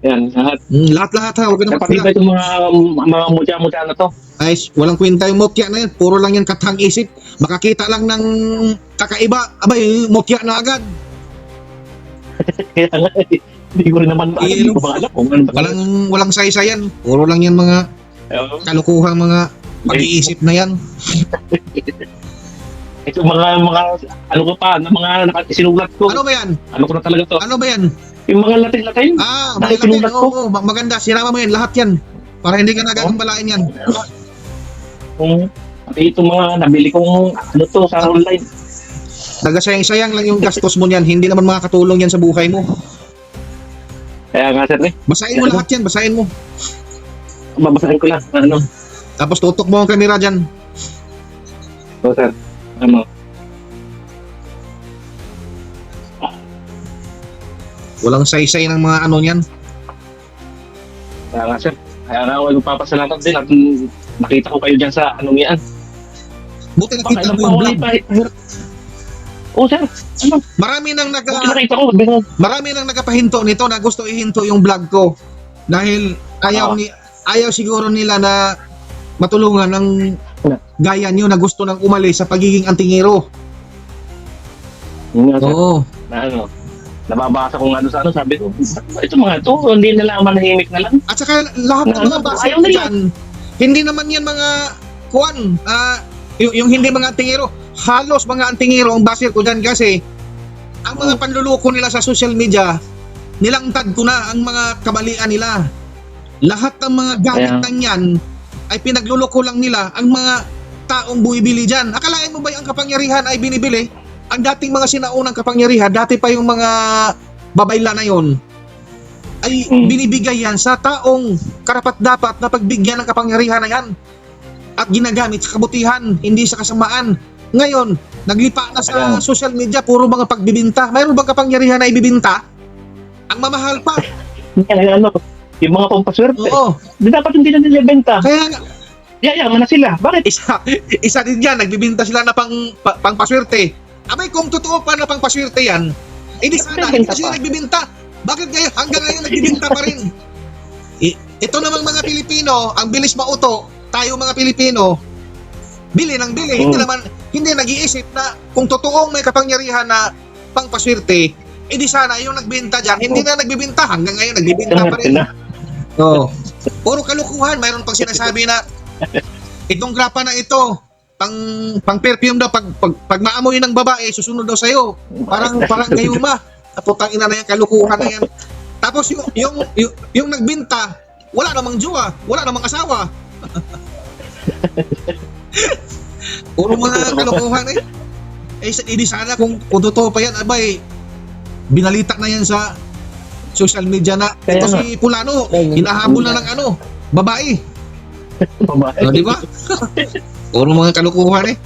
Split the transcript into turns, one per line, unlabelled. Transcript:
Yan, lahat.
Lahat-lahat ha, huwag ka na
Dapat iba
magpula.
itong mga mutya-mutya na to.
Ay, walang kwenta yung mutya na yan. Puro lang yan katang isip. Makakita lang ng kakaiba. Abay, mutya na agad.
Kaya nga, hindi ko rin naman alam. Hindi ko ba alam kung ano ba.
Walang saysayan. Puro lang yan mga kalukuhang mga pag-iisip na yan.
Ito mga ano ko pa, mga sinulat ko.
Ano ba yan?
Ano ko na talaga to?
Ano ba yan?
Yung mga Latin-Latin.
Malaki.
sinulat ko.
Oo, maganda. Sinama mo yan. Lahat yan. Para hindi ka nagagambalain yan.
Pati itong mga nabili kong ano to sa online.
Nagasayang-sayang lang yung gastos mo niyan. Hindi naman makakatulong yan sa buhay mo.
Kaya nga sir
Basahin mo lahat yan. Basahin mo.
babasahin ko lang. Ano?
Tapos tutok mo ang kamera dyan.
So sir, ano?
Walang saysay ng mga ano niyan.
Kaya nga sir. Kaya nga ako magpapasalamat din at nakita ko kayo dyan sa anong yan.
Buti nakita mo yung vlog.
Oo sir, ano?
Marami nang
Nakita ko,
marami nang nagpapahinto nito na gusto ihinto yung vlog ko. Dahil ayaw siguro nila na matulungan ng gaya nyo na gusto nang umalis sa pagiging antingero.
yun nga sir,
Oo.
na ano, nababasa ko nga doon sa ano, sabi ko, ito mga ito, hindi nila manahimik na lang.
At saka lahat ng mga basa
ayaw nila.
dyan, hindi naman yan mga kuwan, yung hindi mga antingero. Halos mga antingero ang basir ko dyan kasi ang mga panluloko nila sa social media, nilangtad ko na ang mga kabalian nila. Lahat ng mga gamit ng yan ay pinagluloko lang nila ang mga taong buibili dyan. Akalain mo ba ang kapangyarihan ay binibili? Ang dating mga sinaunang kapangyarihan, dati pa yung mga babayla na yon, ay binibigay yan sa taong karapat-dapat na pagbigyan ng kapangyarihan na yan at ginagamit sa kabutihan, hindi sa kasamaan. Ngayon, naglipa na sa social media, puro mga pagbibinta. Mayroon bang kapangyarihan na ibibinta? Ang mamahal pa.
Ano, yung mga pampaswerte.
Oo.
Di dapat hindi na nila benta.
Kaya nga,
Yayaman na sila. Bakit?
isa din yan, nagbibinta sila na pangpaswerte. Abay, kung totoo pa na pangpaswerte yan, di sana, hindi sila nagbibinta. Bakit ngayon, hanggang ngayon nagbibinta pa rin? Ito namang mga Pilipino, ang bilis mauto, tayo mga Pilipino, bili ng bili, hindi nag-iisip na kung totoong may kapangyarihan na pangpaswerte, di sana yung nagbenta dyan, hindi na nagbibinta, hanggang ngayon nagbibinta pa rin. Oo. Puro kalukuhan, mayroon pang sinasabi na itong grapa na ito, pang perfume daw, pag maamoy ng babae, susunod daw sa'yo. Parang gayuma. Putang ina na yan, kalukuhan na yan. Tapos yung nagbinta, wala namang jowa, wala namang asawa. Puro mga kalukuhan eh. Di sana kung totoo pa yan, abay, binalita na yan sa social media na ito si Pulano, hinahabol na ng babae.
Babae.
Di ba? Puro mga kalukuhan eh.